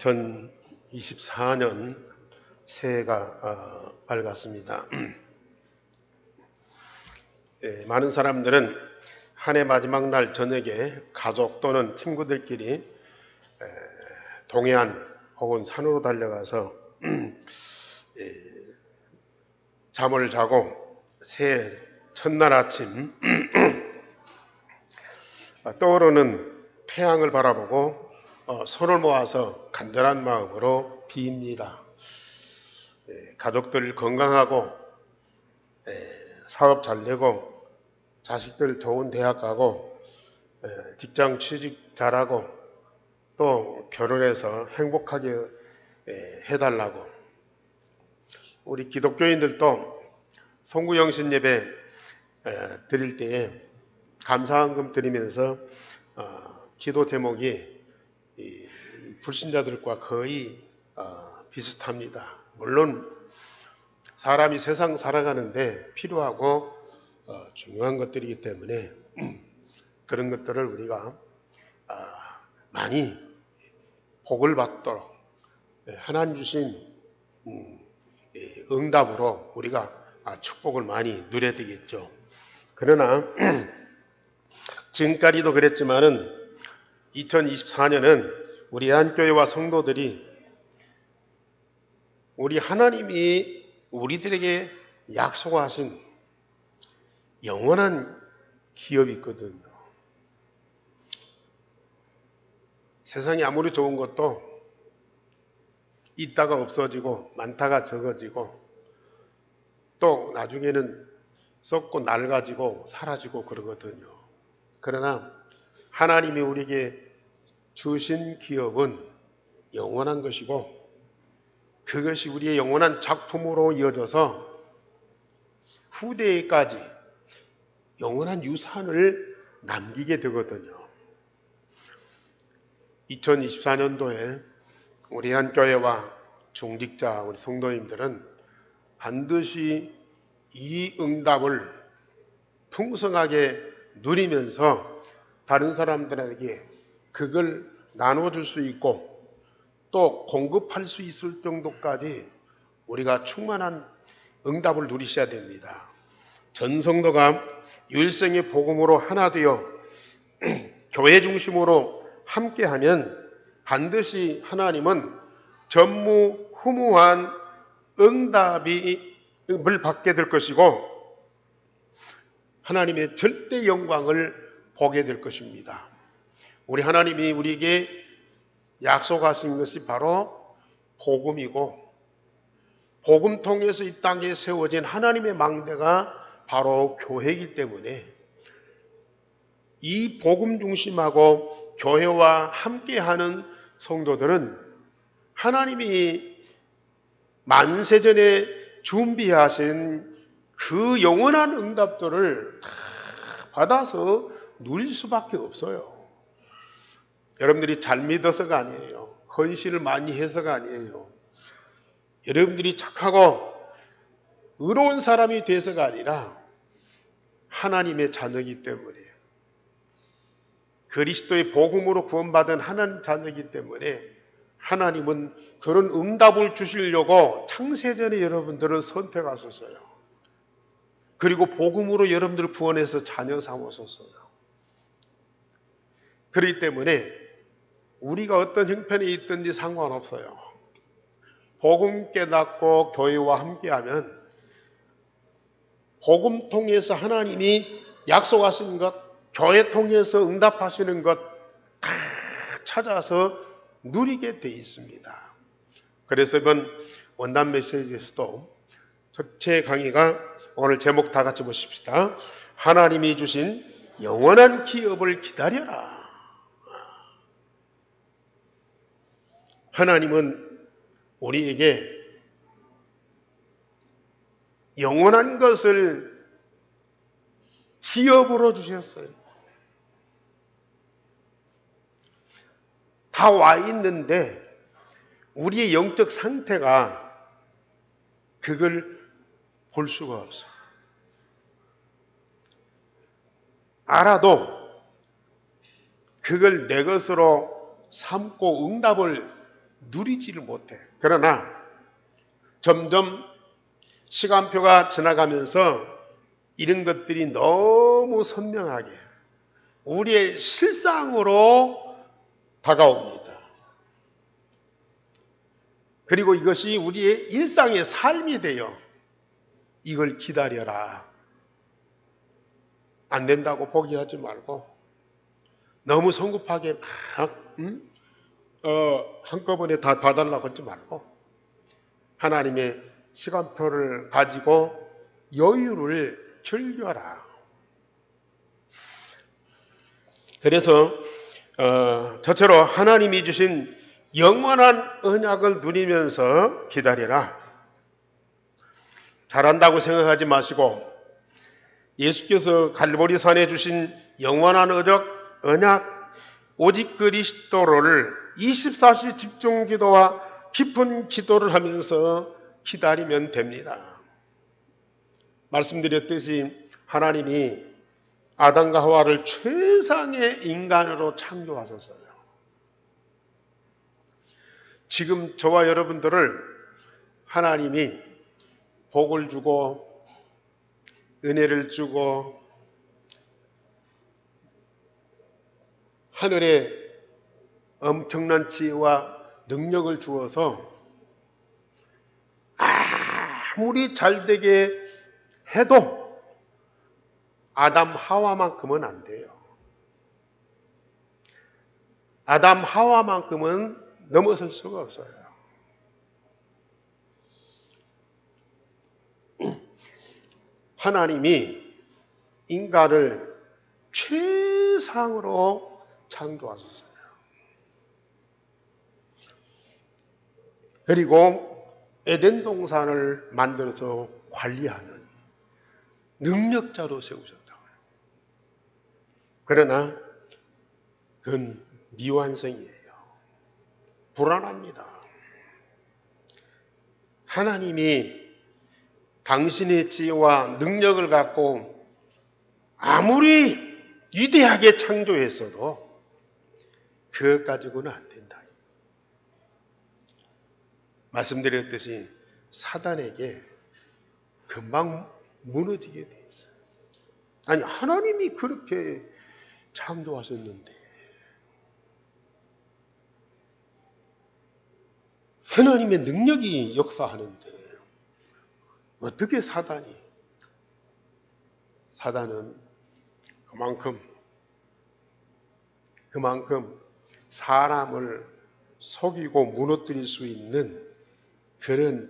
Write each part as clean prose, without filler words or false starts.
2024년 새해가 밝았습니다. 많은 사람들은 한 해 마지막 날 저녁에 가족 또는 친구들끼리 동해안 혹은 산으로 달려가서 잠을 자고 새해 첫날 아침 떠오르는 태양을 바라보고 손을 모아서 간절한 마음으로 빕니다. 가족들 건강하고 사업 잘 되고 자식들 좋은 대학 가고 직장 취직 잘하고 또 결혼해서 행복하게 해달라고. 우리 기독교인들도 송구영신 예배 드릴 때에 감사헌금 드리면서 기도 제목이 이 불신자들과 거의 비슷합니다. 물론 사람이 세상 살아가는데 필요하고 중요한 것들이기 때문에 그런 것들을 우리가 많이 복을 받도록 하나님 주신 응답으로 우리가 축복을 많이 누려야 되겠죠. 그러나 지금까지도 그랬지만은 2024년은 우리 한교회와 성도들이 우리 하나님이 우리들에게 약속하신 영원한 기업이 있거든요. 세상이 아무리 좋은 것도 있다가 없어지고 많다가 적어지고 또 나중에는 썩고 낡아지고 사라지고 그러거든요. 그러나 하나님이 우리에게 주신 기업은 영원한 것이고 그것이 우리의 영원한 작품으로 이어져서 후대에까지 영원한 유산을 남기게 되거든요. 2024년도에 우리 한교회와 중직자 우리 성도님들은 반드시 이 응답을 풍성하게 누리면서 다른 사람들에게 그걸 나눠줄 수 있고 또 공급할 수 있을 정도까지 우리가 충만한 응답을 누리셔야 됩니다. 전 성도가 일생의 복음으로 하나 되어 교회 중심으로 함께하면 반드시 하나님은 전무후무한 응답을 받게 될 것이고 하나님의 절대 영광을 보게 될 것입니다. 우리 하나님이 우리에게 약속하신 것이 바로 복음이고 복음 통해서 이 땅에 세워진 하나님의 망대가 바로 교회이기 때문에 이 복음 중심하고 교회와 함께하는 성도들은 하나님이 만세전에 준비하신 그 영원한 응답들을 다 받아서 누릴 수밖에 없어요. 여러분들이 잘 믿어서가 아니에요. 헌신을 많이 해서가 아니에요. 여러분들이 착하고 의로운 사람이 돼서가 아니라 하나님의 자녀이기 때문에 그리스도의 복음으로 구원받은 하나님 자녀이기 때문에 하나님은 그런 응답을 주시려고 창세전에 여러분들을 선택하셨어요. 그리고 복음으로 여러분들을 구원해서 자녀 삼으셨어요. 그렇기 때문에 우리가 어떤 형편에 있든지 상관없어요. 복음 깨닫고 교회와 함께하면 복음 통해서 하나님이 약속하신 것, 교회 통해서 응답하시는 것 다 찾아서 누리게 돼 있습니다. 그래서 이번 원단 메시지에서도 첫째 강의가 오늘 제목 다 같이 보십시다. 하나님이 주신 영원한 기업을 기다려라. 하나님은 우리에게 영원한 것을 기업으로 주셨어요. 다 와 있는데 우리의 영적 상태가 그걸 볼 수가 없어요. 알아도 그걸 내 것으로 삼고 응답을 누리지를 못해. 그러나 점점 시간표가 지나가면서 이런 것들이 너무 선명하게 우리의 실상으로 다가옵니다. 그리고 이것이 우리의 일상의 삶이 돼요. 이걸 기다려라. 안 된다고 포기하지 말고 너무 성급하게 막 한꺼번에 다 봐달라고 하지 말고 하나님의 시간표를 가지고 여유를 즐겨라. 그래서 저처럼 하나님이 주신 영원한 언약을 누리면서 기다려라. 잘한다고 생각하지 마시고 예수께서 갈보리산에 주신 영원한 언약 오직 그리스도를 24시 집중 기도와 깊은 기도를 하면서 기다리면 됩니다. 말씀드렸듯이 하나님이 아담과 하와를 최상의 인간으로 창조하셨어요. 지금 저와 여러분들을 하나님이 복을 주고 은혜를 주고 하늘에 엄청난 지혜와 능력을 주어서 아무리 잘되게 해도 아담 하와만큼은 안 돼요. 아담 하와만큼은 넘어설 수가 없어요. 하나님이 인간을 최상으로 창조하셨어요. 그리고 에덴 동산을 만들어서 관리하는 능력자로 세우셨다고요. 그러나 그건 미완성이에요. 불안합니다. 하나님이 당신의 지혜와 능력을 갖고 아무리 위대하게 창조했어도 그것 가지고는 안 된다. 말씀드렸듯이 사단에게 금방 무너지게 돼 있어요. 아니 하나님이 그렇게 창조하셨는데 하나님의 능력이 역사하는데 어떻게 사단은 그만큼 사람을 속이고 무너뜨릴 수 있는 그런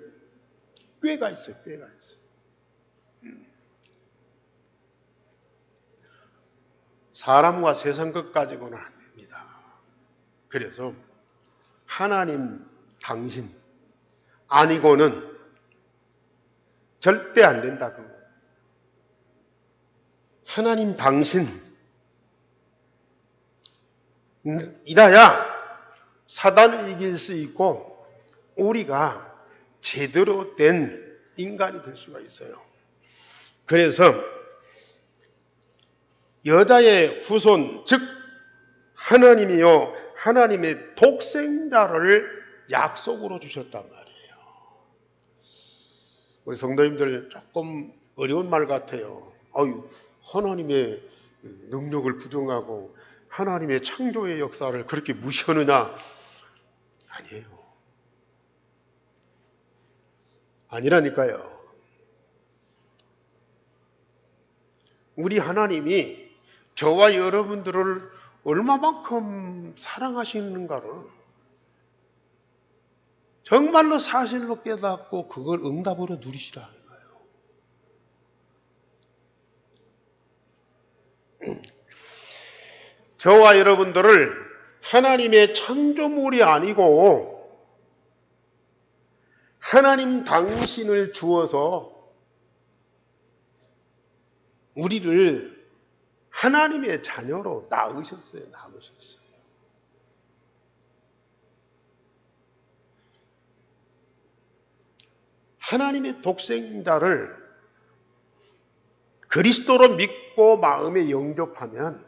꾀가 있어요. 사람과 세상 것 가지고는 안 됩니다. 그래서 하나님 당신 아니고는 절대 안 된다. 하나님 당신 이라야 사단을 이길 수 있고 우리가 제대로 된 인간이 될 수가 있어요. 그래서 여자의 후손 즉 하나님이요 하나님의 독생자를 약속으로 주셨단 말이에요. 우리 성도님들 조금 어려운 말 같아요. 하나님의 능력을 부정하고 하나님의 창조의 역사를 그렇게 무시하느냐? 아니에요. 아니라니까요. 우리 하나님이 저와 여러분들을 얼마만큼 사랑하시는가를 정말로 사실로 깨닫고 그걸 응답으로 누리시라는 거예요. 저와 여러분들을 하나님의 창조물이 아니고 하나님 당신을 주어서 우리를 하나님의 자녀로 낳으셨어요. 하나님의 독생자를 그리스도로 믿고 마음에 영접하면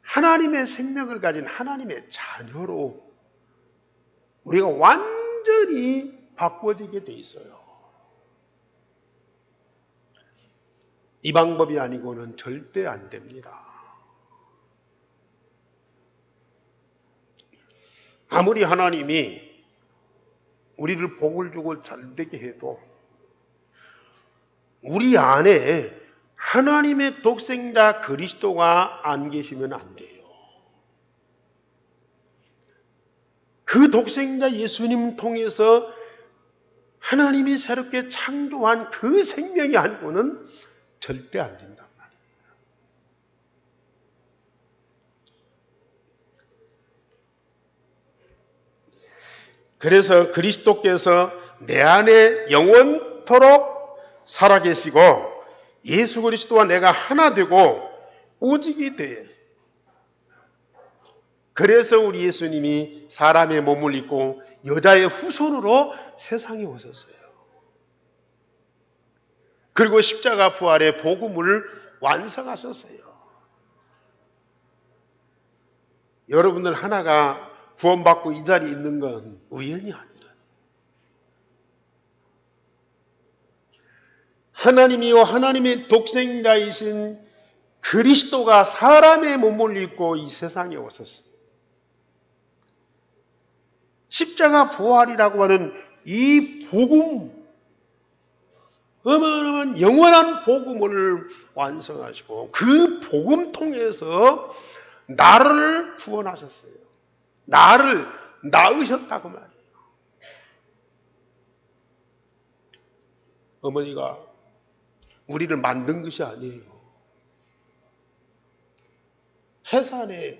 하나님의 생명을 가진 하나님의 자녀로 우리가 완전히 바꿔지게 돼 있어요. 이 방법이 아니고는 절대 안 됩니다. 아무리 하나님이 우리를 복을 주고 잘되게 해도 우리 안에 하나님의 독생자 그리스도가 안 계시면 안 돼요. 그 독생자 예수님 통해서 하나님이 새롭게 창조한 그 생명이 아니고는 절대 안 된단 말이에요. 그래서 그리스도께서 내 안에 영원토록 살아계시고 예수 그리스도와 내가 하나 되고 오직이 돼. 그래서 우리 예수님이 사람의 몸을 입고 여자의 후손으로 세상에 오셨어요. 그리고 십자가 부활의 복음을 완성하셨어요. 여러분들 하나가 구원받고 이 자리에 있는 건 우연이 아니라 하나님이요 하나님의 독생자이신 그리스도가 사람의 몸을 입고 이 세상에 오셨어요. 십자가 부활이라고 하는 이 복음, 어마어마한 영원한 복음을 완성하시고 그 복음 통해서 나를 구원하셨어요. 나를 낳으셨다고 말이에요. 어머니가 우리를 만든 것이 아니에요. 해산의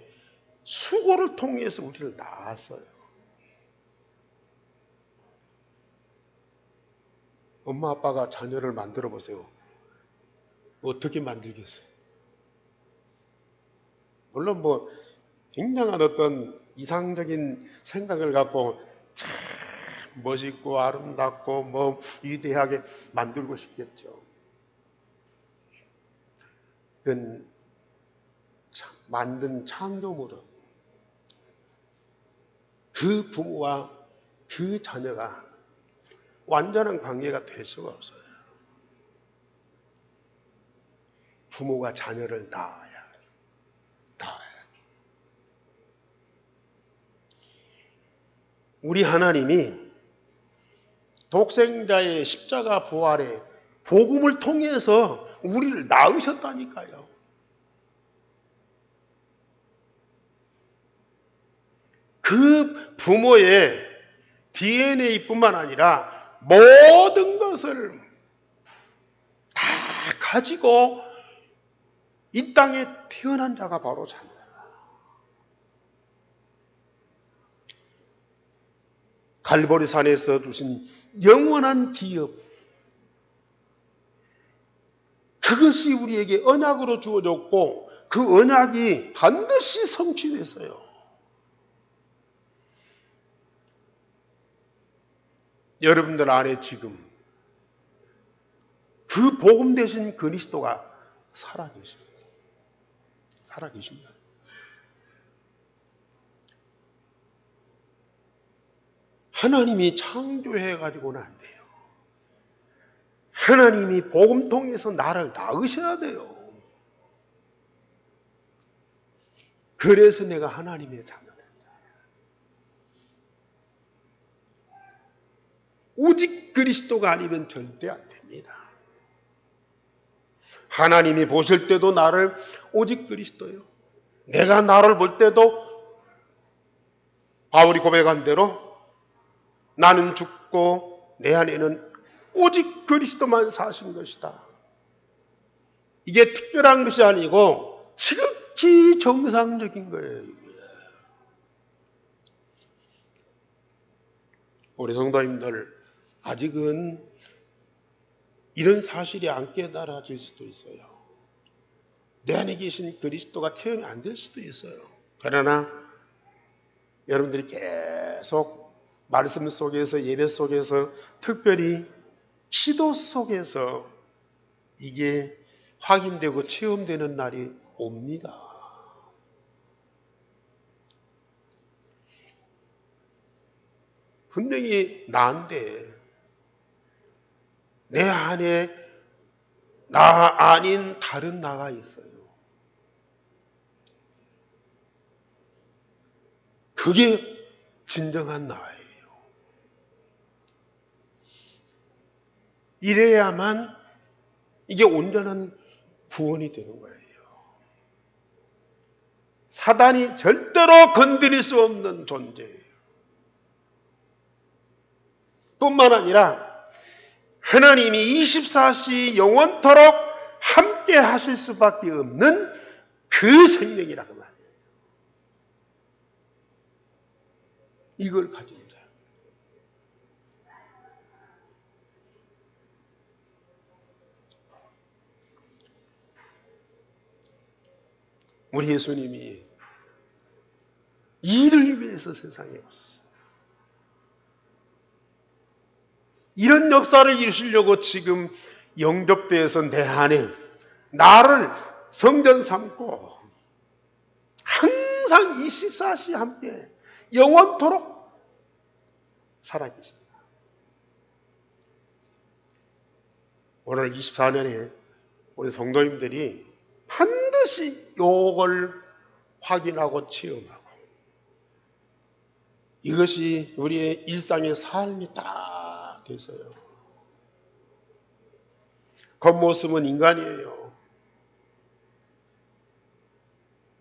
수고를 통해서 우리를 낳았어요. 엄마 아빠가 자녀를 만들어 보세요. 어떻게 만들겠어요? 물론 뭐 굉장한 어떤 이상적인 생각을 갖고 참 멋있고 아름답고 뭐 위대하게 만들고 싶겠죠. 그건 만든 창조물은 그 부모와 그 자녀가 완전한 관계가 될 수가 없어요. 부모가 자녀를 낳아야. 우리 하나님이 독생자의 십자가 부활의 복음을 통해서 우리를 낳으셨다니까요. 그 부모의 DNA뿐만 아니라 모든 것을 다 가지고 이 땅에 태어난 자가 바로 자녀다. 갈보리산에서 주신 영원한 기업, 그것이 우리에게 언약으로 주어졌고 그 언약이 반드시 성취됐어요. 여러분들 안에 지금 그 복음 되신 그리스도가 살아계십니다. 살아계신다. 하나님이 창조해가지고는 안 돼요. 하나님이 복음 통해서 나를 낳으셔야 돼요. 그래서 내가 하나님의 자녀다. 오직 그리스도가 아니면 절대 안 됩니다. 하나님이 보실 때도 나를 오직 그리스도요. 내가 나를 볼 때도 바울이 고백한 대로 나는 죽고 내 안에는 오직 그리스도만 사신 것이다. 이게 특별한 것이 아니고 지극히 정상적인 거예요. 이게. 우리 성도님들 아직은 이런 사실이 안 깨달아질 수도 있어요. 내 안에 계신 그리스도가 체험이 안 될 수도 있어요. 그러나 여러분들이 계속 말씀 속에서 예배 속에서 특별히 기도 속에서 이게 확인되고 체험되는 날이 옵니다. 분명히 나인데 내 안에 나 아닌 다른 나가 있어요. 그게 진정한 나예요. 이래야만 이게 온전한 구원이 되는 거예요. 사단이 절대로 건드릴 수 없는 존재예요. 뿐만 아니라 하나님이 24시 영원토록 함께 하실 수밖에 없는 그 생명이라고 말이에요. 이걸 가진 자. 우리 예수님이 이를 위해서 세상에 오셨어요. 이런 역사를 이루시려고 지금 영접대에서 내 안에 나를 성전 삼고 항상 24시 함께 영원토록 살아계십니다. 오늘 24년에 우리 성도님들이 반드시 이걸 확인하고 체험하고 이것이 우리의 일상의 삶이 딱 돼서요. 겉모습은 인간이에요.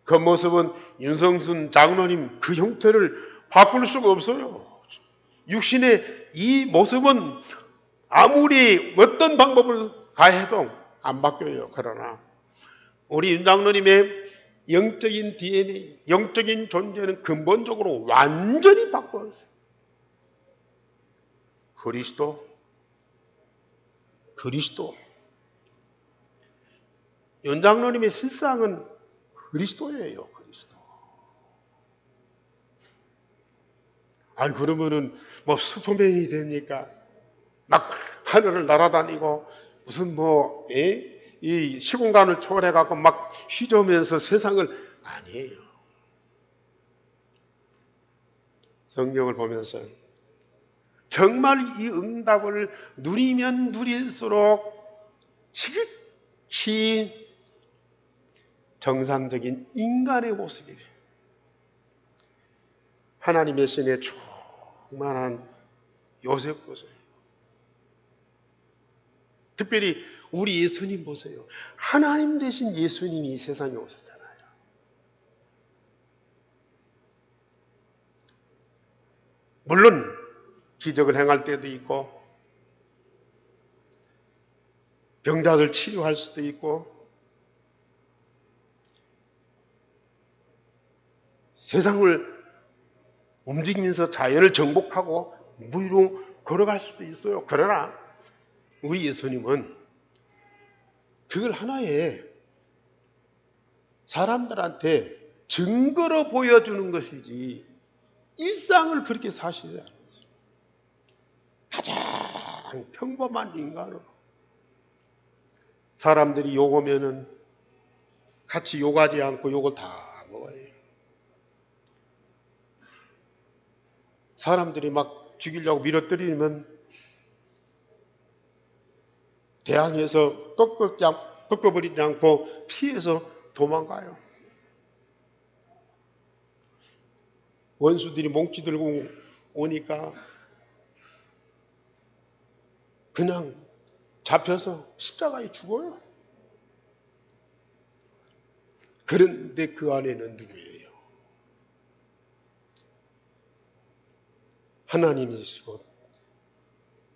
겉모습은 윤성순 장로님 그 형태를 바꿀 수가 없어요. 육신의 이 모습은 아무리 어떤 방법을 가해도 안 바뀌어요. 그러나 우리 윤 장로님의 영적인 DNA, 영적인 존재는 근본적으로 완전히 바꿨어요. 그리스도. 윤 장로님의 실상은 그리스도예요. 그리스도. 아니 그러면은 뭐 슈퍼맨이 됩니까? 막 하늘을 날아다니고 무슨 이 시공간을 초월해갖고 막 휘저으면서 세상을 아니에요. 성경을 보면서 정말 이 응답을 누리면 누릴수록 지극히 정상적인 인간의 모습이래요. 하나님의 신에 충만한 요셉 보세요. 특별히 우리 예수님 보세요. 하나님 대신 예수님이 이 세상에 오셨잖아요. 물론 기적을 행할 때도 있고 병자들 치료할 수도 있고 세상을 움직이면서 자연을 정복하고 물 위로 걸어갈 수도 있어요. 그러나 우리 예수님은 그걸 하나의 사람들한테 증거로 보여주는 것이지 일상을 그렇게 사시지 않았어요. 가장 평범한 인간으로 사람들이 욕하면은 같이 욕하지 않고 욕을 다 먹어요. 사람들이 막 죽이려고 밀어뜨리면 대항해서 꺾어버리지 않고 피해서 도망가요. 원수들이 몽치 들고 오니까 그냥 잡혀서 십자가에 죽어요. 그런데 그 안에는 누구예요? 하나님이시고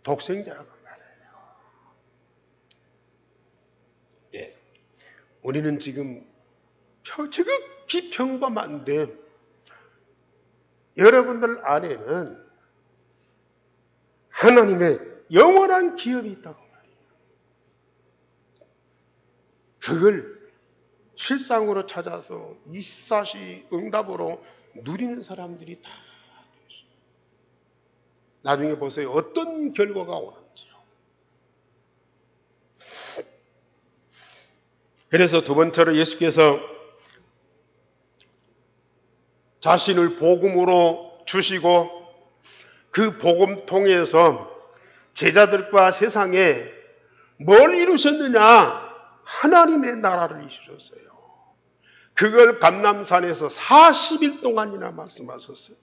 독생자라고 말해요. 예, 우리는 지금 지극히 평범한데 여러분들 안에는 하나님의 영원한 기업이 있다고 말해요. 그걸 실상으로 찾아서 24시 응답으로 누리는 사람들이 다 계세요. 나중에 보세요. 어떤 결과가 오는지요. 그래서 두 번째로 예수께서 자신을 복음으로 주시고 그 복음 통해서 제자들과 세상에 뭘 이루셨느냐? 하나님의 나라를 이루셨어요. 그걸 감람산에서 40일 동안이나 말씀하셨어요.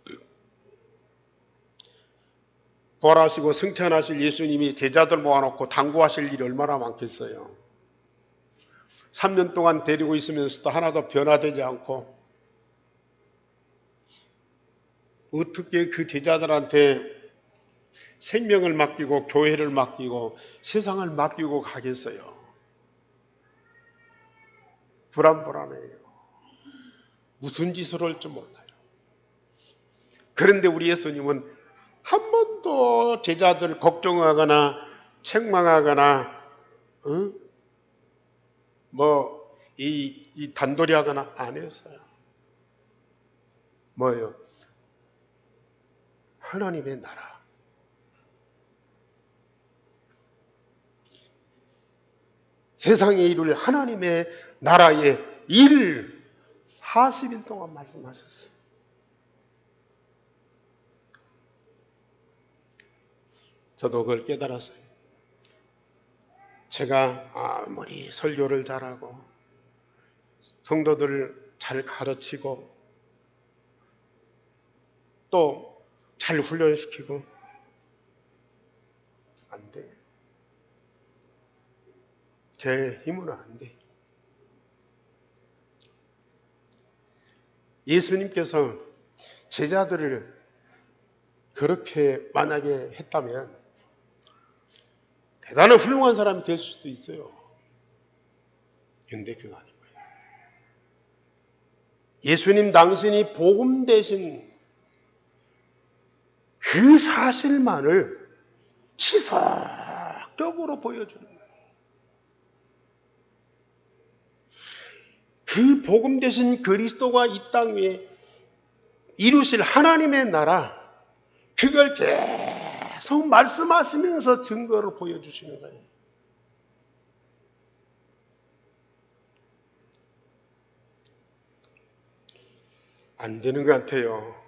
부활하시고 승천하실 예수님이 제자들 모아놓고 당구하실 일이 얼마나 많겠어요. 3년 동안 데리고 있으면서도 하나도 변화되지 않고 어떻게 그 제자들한테 생명을 맡기고 교회를 맡기고 세상을 맡기고 가겠어요. 불안해요. 무슨 짓을 할지 몰라요. 그런데 우리 예수님은 한 번도 제자들 걱정하거나 책망하거나 이 단돌이 하거나 안 했어요. 뭐예요? 하나님의 나라. 세상에 이룰 하나님의 나라의 일 40일 동안 말씀하셨어요. 저도 그걸 깨달았어요. 제가 아무리 설교를 잘하고 성도들을 잘 가르치고 또 잘 훈련시키고 안 돼. 제 힘으로 안 돼. 예수님께서 제자들을 그렇게 만약에 했다면 대단한 훌륭한 사람이 될 수도 있어요. 근데 그거 아닌 거예요. 예수님 당신이 복음 대신 그 사실만을 지속적으로 보여주는 거예요. 그 복음 대신 그리스도가 이 땅 위에 이루실 하나님의 나라, 그걸 계속 말씀하시면서 증거를 보여주시는 거예요. 안 되는 것 같아요.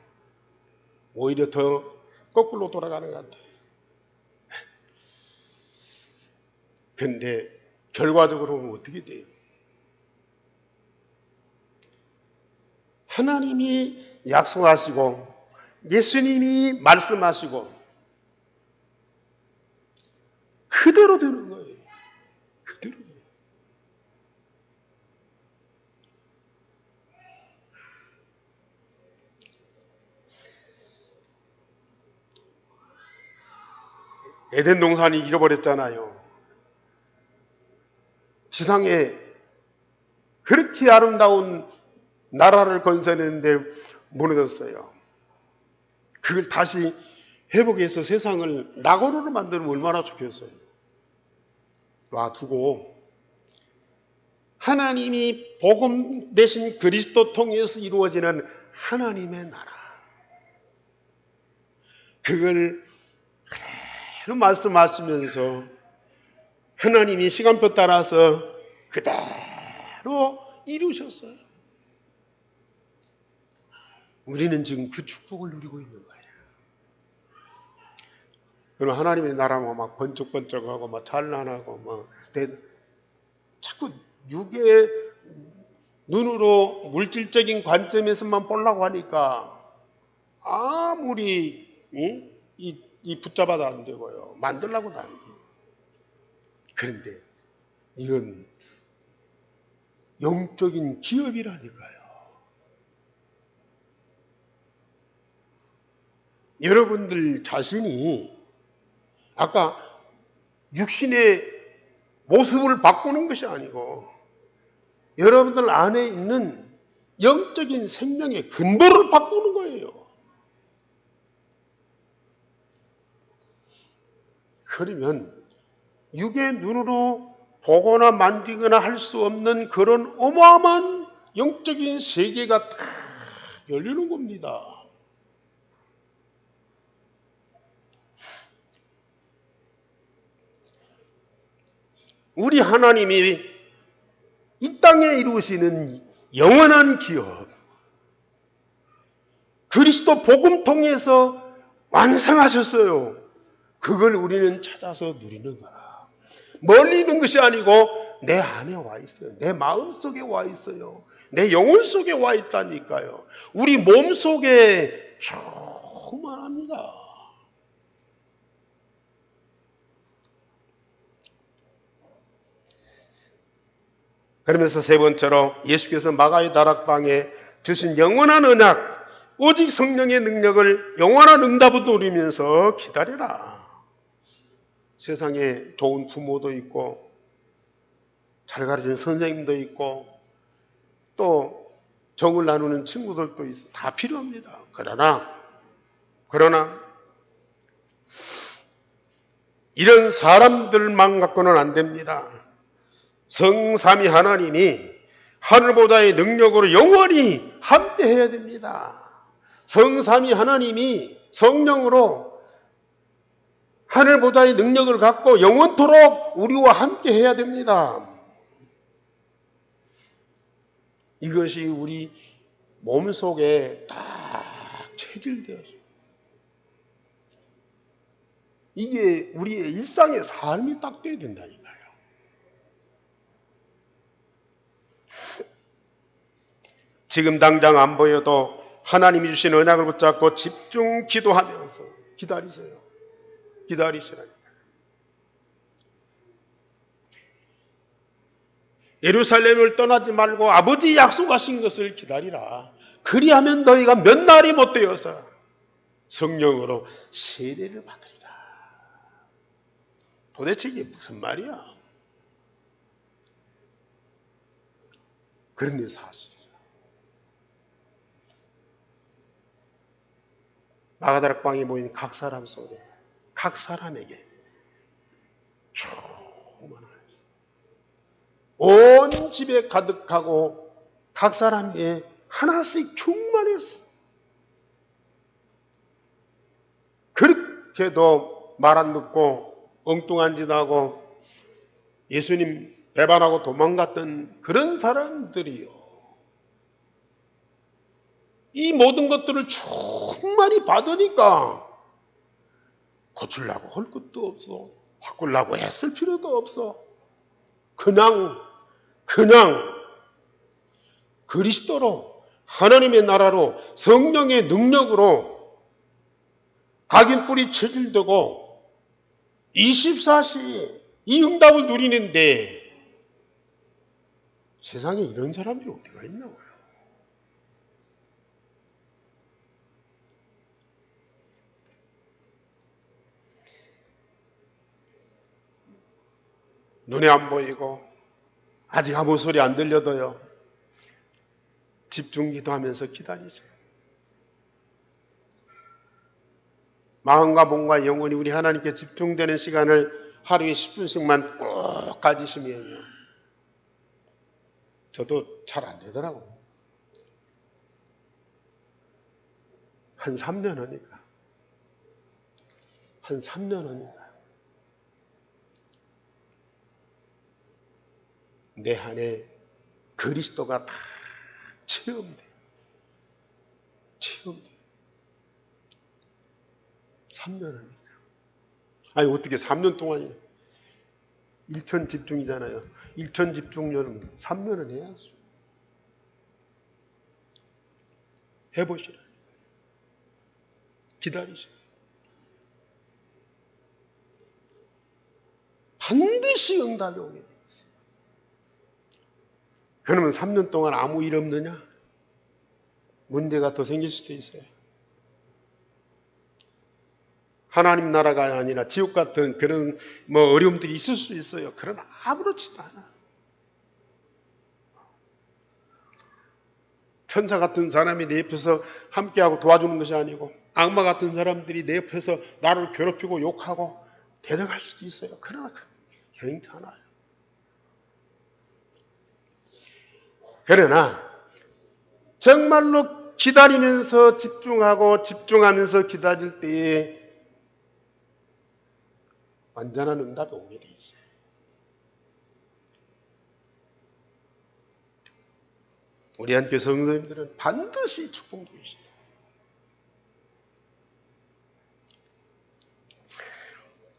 오히려 더 거꾸로 돌아가는 것 같아요. 근데 결과적으로 보면 어떻게 돼요? 하나님이 약속하시고 예수님이 말씀하시고 그대로 되는 거예요. 그대로 되는 거예요. 에덴 동산이 잃어버렸잖아요. 지상에 그렇게 아름다운 나라를 건설했는데 무너졌어요. 그걸 다시 회복해서 세상을 낙원으로 만들면 얼마나 좋겠어요. 놔두고 하나님이 복음 대신 그리스도 통해서 이루어지는 하나님의 나라, 그걸 그대로 말씀하시면서 하나님이 시간표 따라서 그대로 이루셨어요. 우리는 지금 그 축복을 누리고 있는 거예요. 그럼 하나님의 나라가 막 번쩍번쩍하고 막 찬란하고 막 자꾸 육의 눈으로 물질적인 관점에서만 보려고 하니까 아무리 이 붙잡아도 안 되고요. 만들려고도 안 돼요. 그런데 이건 영적인 기업이라니까요. 여러분들 자신이 아까 육신의 모습을 바꾸는 것이 아니고 여러분들 안에 있는 영적인 생명의 근본을 바꾸는 거예요. 그러면 육의 눈으로 보거나 만지거나 할 수 없는 그런 어마어마한 영적인 세계가 다 열리는 겁니다. 우리 하나님이 이 땅에 이루시는 영원한 기업, 그리스도 복음 통해서 완성하셨어요. 그걸 우리는 찾아서 누리는 거라. 멀리 있는 것이 아니고 내 안에 와 있어요. 내 마음 속에 와 있어요. 내 영혼 속에 와 있다니까요. 우리 몸 속에 충만합니다. 그러면서 세 번째로 예수께서 마가의 다락방에 주신 영원한 언약, 오직 성령의 능력을 영원한 응답을 누리면서 기다려라. 세상에 좋은 부모도 있고 잘 가르치는 선생님도 있고 또 정을 나누는 친구들도 있어. 다 필요합니다. 그러나 이런 사람들만 갖고는 안 됩니다. 성삼위 하나님이 하늘보다의 능력으로 영원히 함께 해야 됩니다. 성삼위 하나님이 성령으로 하늘보다의 능력을 갖고 영원토록 우리와 함께 해야 됩니다. 이것이 우리 몸속에 딱 체질되어서 이게 우리의 일상의 삶이 딱 돼야 된다니까요. 지금 당장 안 보여도 하나님이 주신 언약을 붙잡고 집중 기도하면서 기다리세요. 기다리시라니까요. 예루살렘을 떠나지 말고 아버지 약속하신 것을 기다리라. 그리하면 너희가 몇 날이 못 되어서 성령으로 세례를 받으리라. 도대체 이게 무슨 말이야? 그런데 사실이야. 마가다락방에 모인 각 사람 속에 각 사람에게 충만한 온 집에 가득하고 각 사람에 하나씩 충만했어. 그렇게도 말 안 듣고 엉뚱한 짓 하고 예수님 배반하고 도망갔던 그런 사람들이요. 이 모든 것들을 충만히 받으니까 고치려고 할 것도 없어. 바꾸려고 애쓸 필요도 없어. 그냥 그리스도로 하나님의 나라로 성령의 능력으로 각인 뿌리 체질되고 24시 이 응답을 누리는데 세상에 이런 사람들이 어디가 있냐고요. 눈에 안 보이고 아직 아무 소리 안 들려도요. 집중 기도하면서 기다리세요. 마음과 몸과 영혼이 우리 하나님께 집중되는 시간을 하루에 10분씩만 꼭 가지시면요. 저도 잘 안 되더라고요. 한 3년 하니까. 내 안에 그리스도가 다 체험돼. 3년 하니까. 아니 어떻게 3년 동안이나. 1천 집중이잖아요. 1천 집중료는 3년은 해야죠. 해보시라. 기다리세요. 반드시 응답이 오게 돼 있어요. 그러면 3년 동안 아무 일 없느냐? 문제가 더 생길 수도 있어요. 하나님 나라가 아니라 지옥 같은 그런 어려움들이 있을 수 있어요. 그러나 아무렇지도 않아. 천사 같은 사람이 내 옆에서 함께하고 도와주는 것이 아니고 악마 같은 사람들이 내 옆에서 나를 괴롭히고 욕하고 대적할 수도 있어요. 그러나 괜찮아요. 그러나 정말로 기다리면서 집중하면서 기다릴 때에 완전한 응답이 오게 돼 있어요. 우리 한교 성도님들은 반드시 축복도 있어요.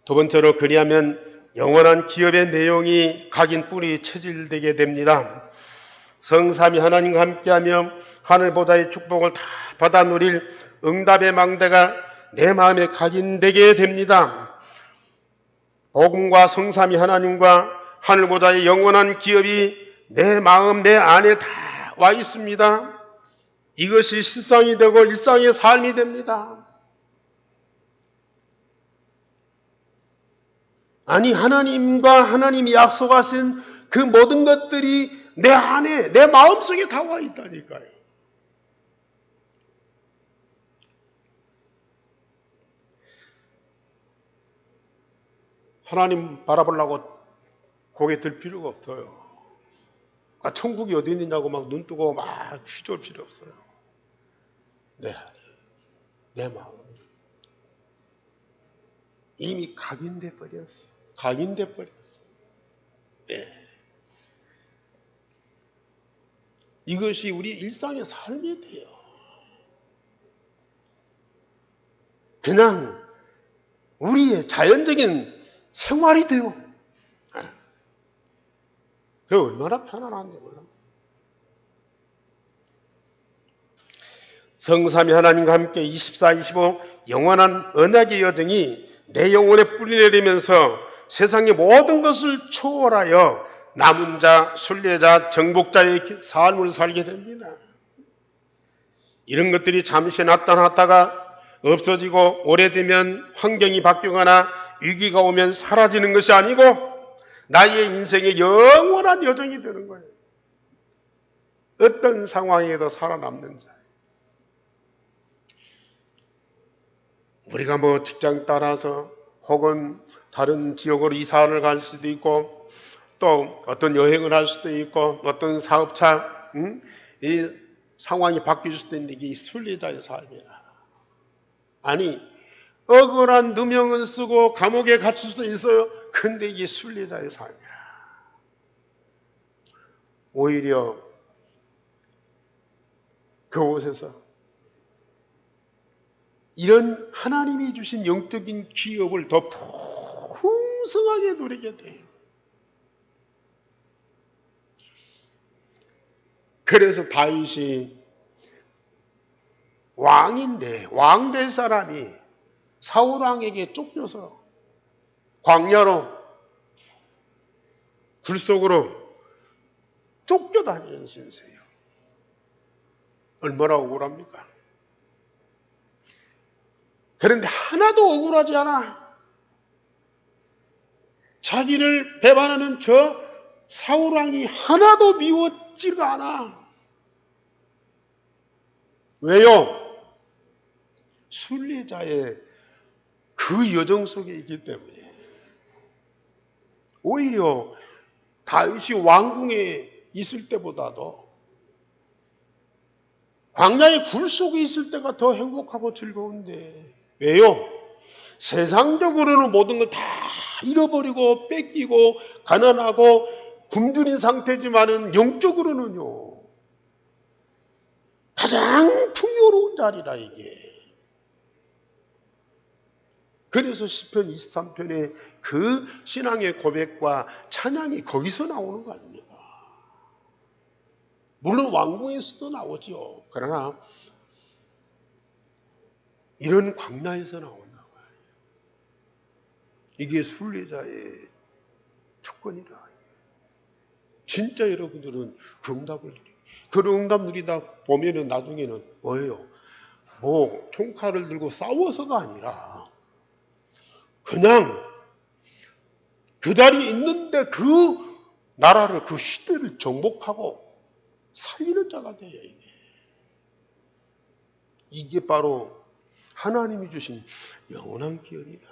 두 번째로 그리하면 영원한 기업의 내용이 각인 뿌리 체질되게 됩니다. 성삼위 하나님과 함께하며 하늘보다의 축복을 다 받아 누릴 응답의 망대가 내 마음에 각인되게 됩니다. 복음과 성삼위 하나님과 하늘보다의 영원한 기업이 내 마음, 내 안에 다 와 있습니다. 이것이 실상이 되고 일상의 삶이 됩니다. 아니, 하나님과 하나님이 약속하신 그 모든 것들이 내 안에, 내 마음속에 다 와 있다니까요. 하나님 바라보려고 고개 들 필요가 없어요. 천국이 어디 있느냐고 막 눈 뜨고 막 휘저을 필요 없어요. 내 안에, 내 마음이 이미 각인돼 버렸어. 각인돼 버렸어. 네. 이것이 우리 일상의 삶이 돼요. 그냥 우리의 자연적인 생활이 돼요. 그게 얼마나 편안한지 몰라. 성삼위 하나님과 함께 24, 25 영원한 언약의 여정이 내 영혼에 뿌리내리면서 세상의 모든 것을 초월하여 남은 자, 순례자, 정복자의 삶을 살게 됩니다. 이런 것들이 잠시 나타났다가 없어지고 오래되면 환경이 바뀌거나 위기가 오면 사라지는 것이 아니고 나의 인생의 영원한 여정이 되는 거예요. 어떤 상황에도 살아남는 자. 우리가 뭐 직장 따라서 혹은 다른 지역으로 이사를 갈 수도 있고 또 어떤 여행을 할 수도 있고 어떤 사업차 이 상황이 바뀔 수도 있는데 이게 순례자의 삶이라. 아니 억울한 누명은 쓰고 감옥에 갇힐 수도 있어요. 근데 이게 순례자의 삶이라. 오히려 그곳에서 이런 하나님이 주신 영적인 기업을 더 풍성하게 누리게 돼요. 그래서 다윗이 왕인데 왕 될 사람이 사울왕에게 쫓겨서 광야로 불속으로 쫓겨다니는 신세예요. 얼마나 억울합니까? 그런데 하나도 억울하지 않아. 자기를 배반하는 저 사울왕이 하나도 미웠지가 않아. 왜요? 순례자의 그 여정 속에 있기 때문에. 오히려 다윗이 왕궁에 있을 때보다도 광야의 굴 속에 있을 때가 더 행복하고 즐거운데. 왜요? 세상적으로는 모든 걸 다 잃어버리고 뺏기고 가난하고 굶주린 상태지만은 영적으로는요. 가장 풍요로운 자리라 이게. 그래서 시편 23편에 그 신앙의 고백과 찬양이 거기서 나오는 거 아닙니까? 물론 왕궁에서도 나오죠. 그러나 이런 광야에서 나온다고 해요. 이게 순례자의 특권이다. 진짜 여러분들은 그 응답을 누리고 그 응답 누리다 보면은 나중에는 뭐예요? 뭐 총칼을 들고 싸워서가 아니라 그냥 그 자리에 있는데 그 나라를 그 시대를 정복하고 살리는 자가 돼요. 이게 바로 하나님이 주신 영원한 기업이다.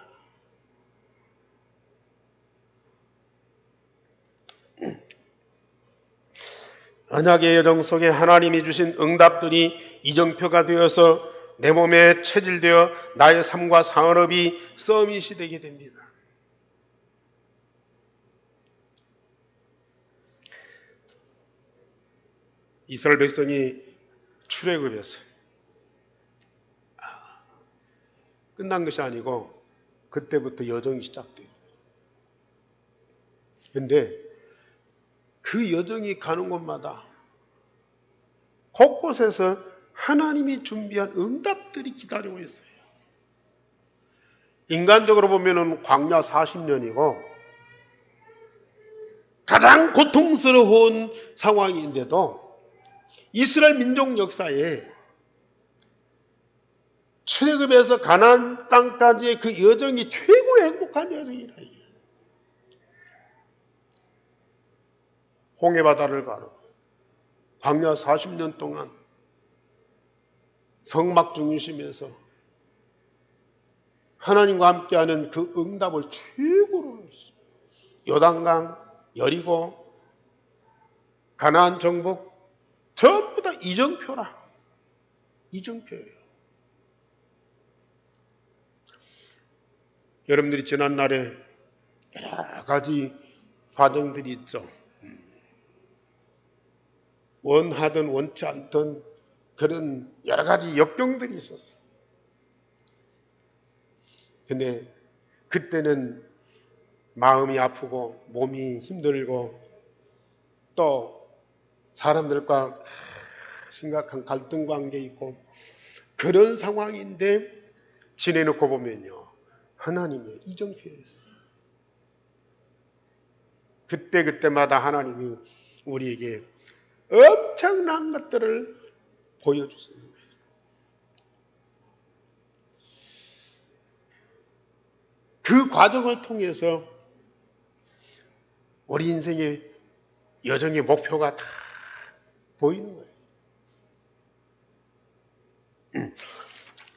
언약의 여정 속에 하나님이 주신 응답들이 이정표가 되어서 내 몸에 체질되어 나의 삶과 산업이 서밋이 되게 됩니다. 이스라엘 백성이 출애굽했어요. 끝난 것이 아니고 그때부터 여정이 시작돼요. 근데 그 여정이 가는 곳마다 곳곳에서 하나님이 준비한 응답들이 기다리고 있어요. 인간적으로 보면은 광야 40년이고 가장 고통스러운 상황인데도 이스라엘 민족 역사에 출애굽에서 가나안 땅까지의 그 여정이 최고의 행복한 여정이라. 홍해바다를 가르고 광야 40년 동안 성막 중심에서 하나님과 함께하는 그 응답을 최고로 했어요. 요단강, 여리고, 가나안 정복 전부 다 이정표라. 이정표예요. 여러분들이 지난날에 여러 가지 과정들이 있죠. 원하든 원치 않든 그런 여러 가지 역경들이 있었어. 근데 그때는 마음이 아프고 몸이 힘들고 또 사람들과 심각한 갈등 관계 있고 그런 상황인데 지내놓고 보면요. 하나님의 이정표였어요. 그때마다 하나님이 우리에게 엄청난 것들을 보여주세요. 그 과정을 통해서 우리 인생의 여정의 목표가 다 보이는 거예요.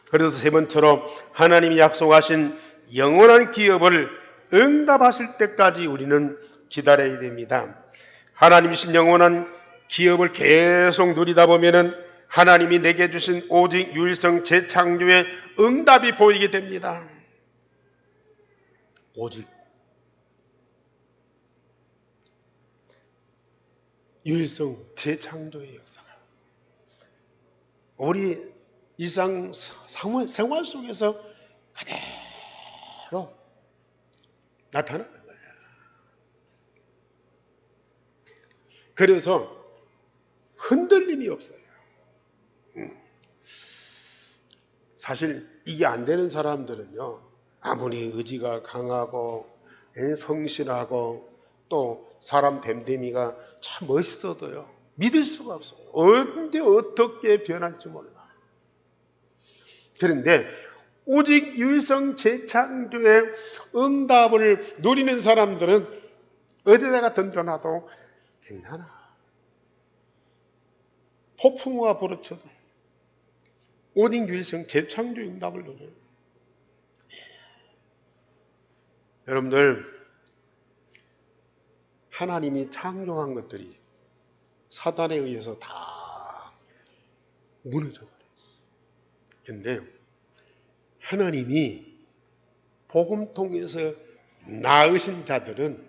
그래서 세 번째로 하나님이 약속하신 영원한 기업을 응답하실 때까지 우리는 기다려야 됩니다. 하나님이신 영원한 기업을 계속 누리다 보면은 하나님이 내게 주신 오직 유일성 재창조의 응답이 보이게 됩니다. 오직 유일성 재창조의 역사가 우리 일상 생활 속에서 그대로 나타나는 거예요. 그래서 흔들림이 없어요. 사실 이게 안 되는 사람들은요, 아무리 의지가 강하고 성실하고 또 사람 됨됨이가 참 멋있어도요, 믿을 수가 없어요. 언제 어떻게 변할지 몰라. 그런데 오직 유일성 재창조의 응답을 누리는 사람들은 어디다가 던져놔도 괜찮아. 폭풍우가 불어쳐도 오직 유일성 재창조 응답을 누려요. 여러분들, 하나님이 창조한 것들이 사단에 의해서 다 무너져 버렸어요. 그런데 하나님이 복음 통해서 낳으신 자들은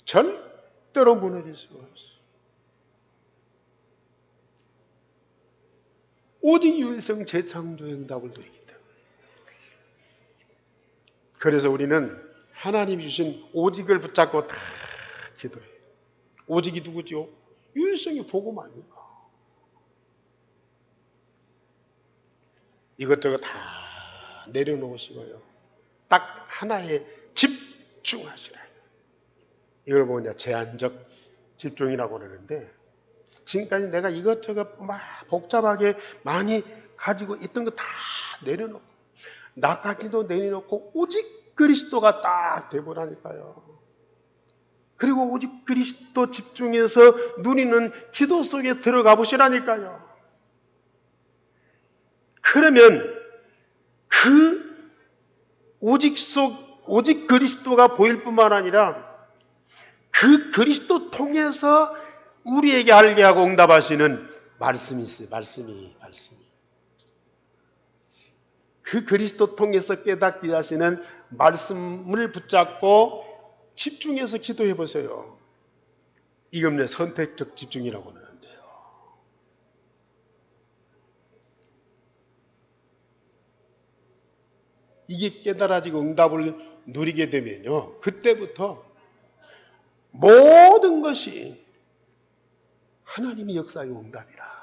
절대로 무너질 수가 없어요. 오직 유일성 재창조의 응답을 누리기 때문에. 그래서 우리는 하나님이 주신 오직을 붙잡고 다 기도해요. 오직이 누구죠? 유일성의 복음 아닙니까? 이것저것 다 내려놓으시고요. 딱 하나에 집중하시라. 이걸 보면 제한적 집중이라고 그러는데, 지금까지 내가 이것저것 막 복잡하게 많이 가지고 있던 거 다 내려놓고 나까지도 내려놓고 오직 그리스도가 딱 되버라니까요. 그리고 오직 그리스도 집중해서 누리는 기도 속에 들어가 보시라니까요. 그러면 그 오직 그리스도가 보일 뿐만 아니라 그 그리스도 통해서 우리에게 알게 하고 응답하시는 말씀이 있어요. 말씀이. 그 그리스도 통해서 깨닫게 하시는 말씀을 붙잡고 집중해서 기도해 보세요. 이건 선택적 집중이라고 하는데요. 이게 깨달아지고 응답을 누리게 되면요, 그때부터 모든 것이 하나님의 역사의 응답이라.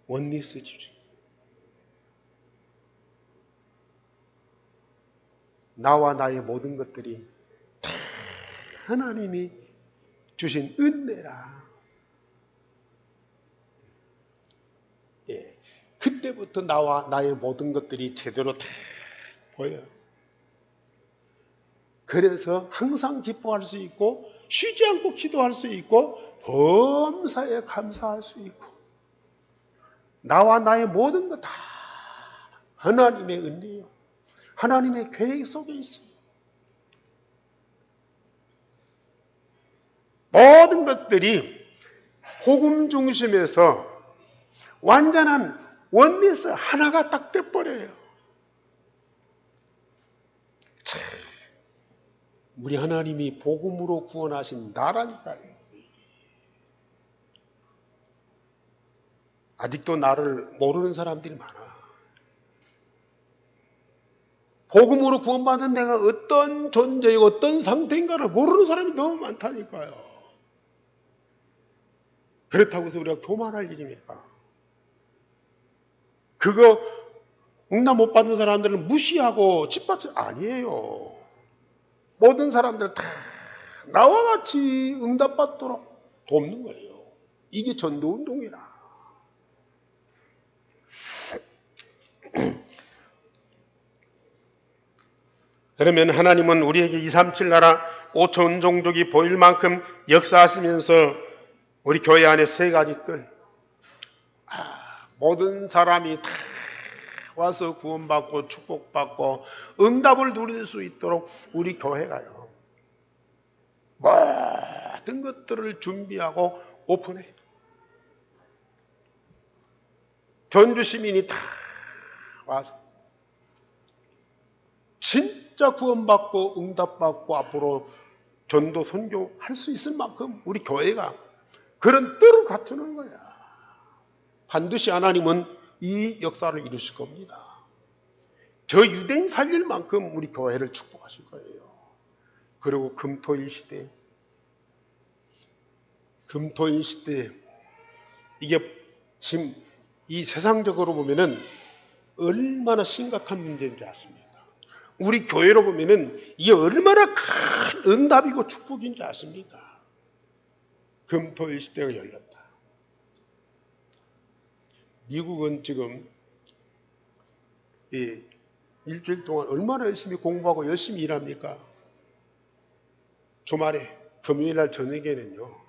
원리스주의. 나와 나의 모든 것들이 다 하나님이 주신 은혜라. 예, 그때부터 나와 나의 모든 것들이 제대로 다 보여요. 그래서 항상 기뻐할 수 있고 쉬지 않고 기도할 수 있고 범사에 감사할 수 있고 나와 나의 모든 것 다 하나님의 은혜요. 하나님의 계획 속에 있어요. 모든 것들이 복음 중심에서 완전한 원리스 하나가 딱 돼버려요. 참, 우리 하나님이 복음으로 구원하신 나라니까요. 아직도 나를 모르는 사람들이 많아. 복음으로 구원받은 내가 어떤 존재이고 어떤 상태인가를 모르는 사람이 너무 많다니까요. 그렇다고 해서 우리가 교만할 일입니까? 그거 응답 못 받는 사람들을 무시하고 짓밟지 아니에요. 모든 사람들 다 나와 같이 응답받도록 돕는 거예요. 이게 전도운동이라. 그러면 하나님은 우리에게 237 나라 5천 종족이 보일 만큼 역사하시면서 우리 교회 안에 세 가지 뜰, 모든 사람이 다 와서 구원받고 축복받고 응답을 누릴 수 있도록 우리 교회가요, 모든 것들을 준비하고 오픈해. 전주 시민이 다 와서 진짜 구원받고 응답받고 앞으로 전도 선교할 수 있을 만큼 우리 교회가 그런 뜰을 갖추는 거야. 반드시 하나님은 이 역사를 이루실 겁니다. 저 유대인 살릴 만큼 우리 교회를 축복하실 거예요. 그리고 금토일 시대 이게 지금 이 세상적으로 보면은 얼마나 심각한 문제인지 아십니까? 우리 교회로 보면은 이게 얼마나 큰 응답이고 축복인지 아십니까? 금토일 시대가 열렸다. 미국은 지금 이 일주일 동안 얼마나 열심히 공부하고 열심히 일합니까? 주말에 금요일날 저녁에는요,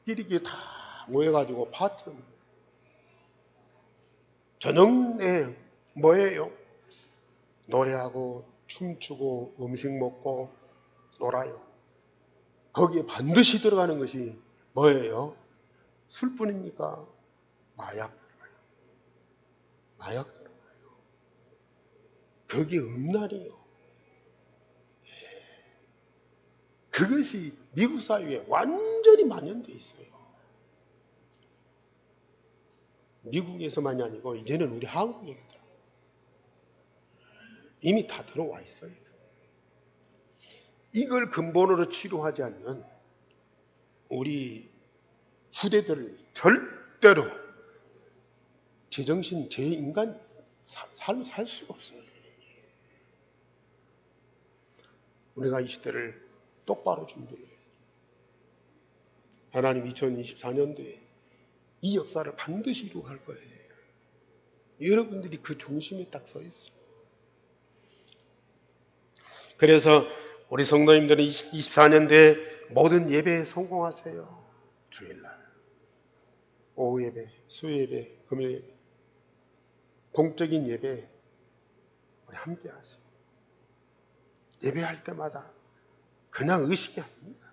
끼리끼리 다 모여가지고 파티합니다. 저녁 내 뭐예요? 노래하고 춤추고 음식 먹고 놀아요. 거기에 반드시 들어가는 것이 뭐예요? 술뿐입니까? 마약 들어가요. 그게 음란이에요. 그것이 미국 사회에 완전히 만연되어 있어요. 미국에서만이 아니고 이제는 우리 한국에 이미 다 들어와 있어요. 이걸 근본으로 치료하지 않는 우리 후대들을 절대로 제정신, 제인간 삶을 살 수가 없어요. 우리가 이 시대를 똑바로 준비해요. 하나님 2024년도에 이 역사를 반드시 이루어갈 거예요. 여러분들이 그 중심에 딱 서 있어요. 그래서 우리 성도님들은 24년도에 모든 예배에 성공하세요. 주일날, 오후 예배, 수요 예배, 금요 예배, 공적인 예배 우리 함께 하세요. 예배할 때마다 그냥 의식이 아닙니다.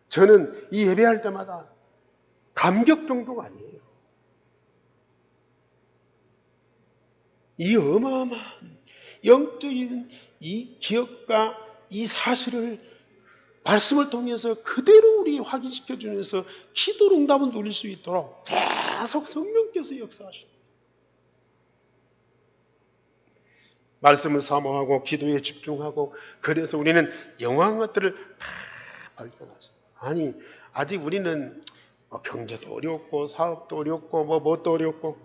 저는 이 예배할 때마다 감격 정도가 아니에요. 이 어마어마한 영적인 이 기억과 이 사실을 말씀을 통해서 그대로 우리 확인시켜 주면서 기도 응답을 누릴 수 있도록 계속 성령께서 역사하십니다. 말씀을 사모하고 기도에 집중하고, 그래서 우리는 영원한 것들을 다 발견하죠. 아니, 아직 우리는 경제도 어렵고 사업도 어렵고 뭣도 어렵고,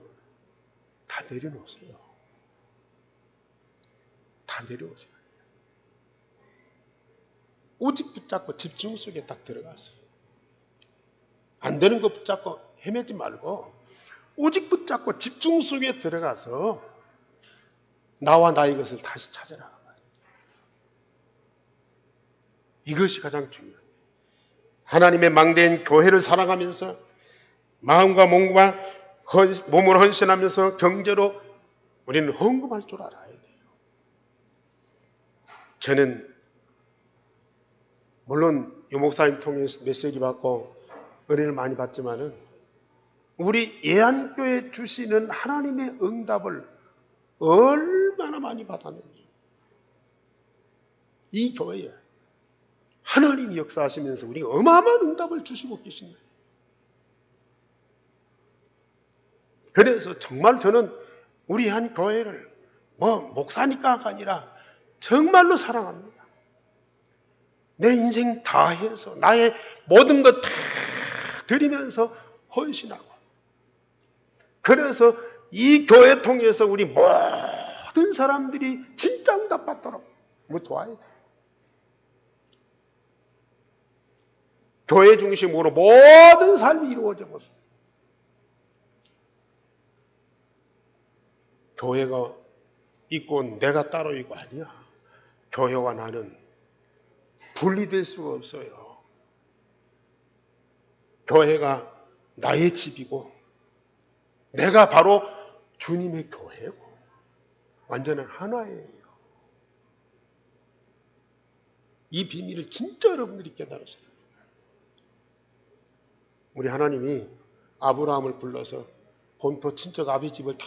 다 내려놓으세요. 다 내려오세요. 오직 붙잡고 집중 속에 딱 들어가세요. 안 되는 거 붙잡고 헤매지 말고 오직 붙잡고 집중 속에 들어가서 나와 나의 것을 다시 찾아라. 이것이 가장 중요해요. 하나님의 망대인 교회를 살아가면서 마음과 몸을 헌신하면서 경제로 우리는 헌금할 줄 알아야 돼요. 저는 물론 유목사님 통해서 메시지 받고 은혜를 많이 받지만은 우리 예안교회 주시는 하나님의 응답을 얼마나 많이 받았는지, 이 교회에 하나님이 역사하시면서 우리 어마어마한 응답을 주시고 계신다. 그래서 정말 저는 우리 한 교회를 목사니까가 아니라 정말로 사랑합니다. 내 인생 다 해서 나의 모든 것 다 드리면서 헌신하고, 그래서 이 교회 통해서 우리 모든 사람들이 진짜 응답 받도록 도와야 돼요. 교회 중심으로 모든 삶이 이루어져 보세요. 교회가 있고 내가 따로 있고 아니야. 교회와 나는 분리될 수가 없어요. 교회가 나의 집이고 내가 바로 주님의 교회고 완전한 하나예요. 이 비밀을 진짜 여러분들이 깨달으셔야 돼요. 우리 하나님이 아브라함을 불러서 본토 친척 아비 집을 다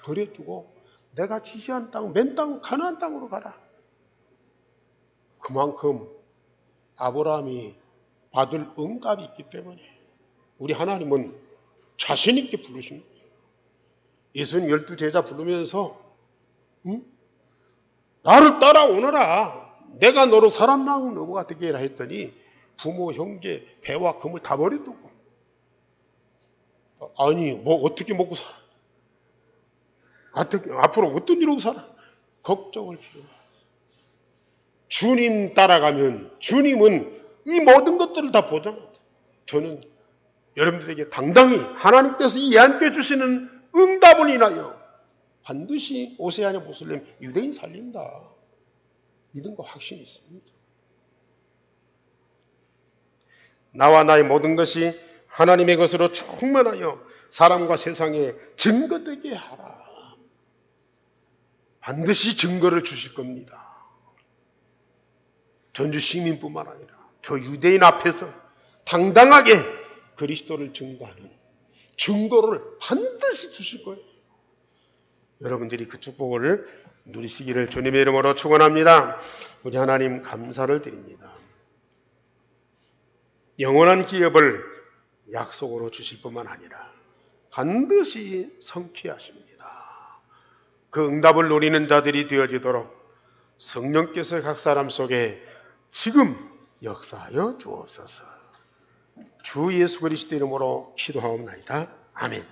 버려두고 내가 지시한 땅, 맨 땅, 가나안 땅으로 가라. 그만큼 아브라함이 받을 응답이 있기 때문에 우리 하나님은 자신 있게 부르신 거예요. 예수님 12제자 부르면서 나를 따라오너라. 내가 너로 사람 낳은 너가 되게 해라 했더니 부모, 형제, 배와 금을 다 버려두고, 아니 어떻게 먹고 살아? 앞으로 어떤 일하고 살아? 걱정을 필요 없어요. 주님 따라가면 주님은 이 모든 것들을 다 보장합니다. 저는 여러분들에게 당당히 하나님께서 이 예안교회 주시는 응답을 인하여 반드시 오세아냐 모슬렘 유대인 살린다. 믿음과 확신이 있습니다. 나와 나의 모든 것이 하나님의 것으로 충만하여 사람과 세상에 증거되게 하라. 반드시 증거를 주실 겁니다. 전주 시민뿐만 아니라 저 유대인 앞에서 당당하게 그리스도를 증거하는 증거를 반드시 주실 거예요. 여러분들이 그 축복을 누리시기를 주님의 이름으로 축원합니다. 우리 하나님 감사를 드립니다. 영원한 기업을 약속으로 주실 뿐만 아니라 반드시 성취하십니다. 그 응답을 노리는 자들이 되어지도록 성령께서 각 사람 속에 지금 역사하여 주옵소서. 주 예수 그리스도 이름으로 기도하옵나이다. 아멘.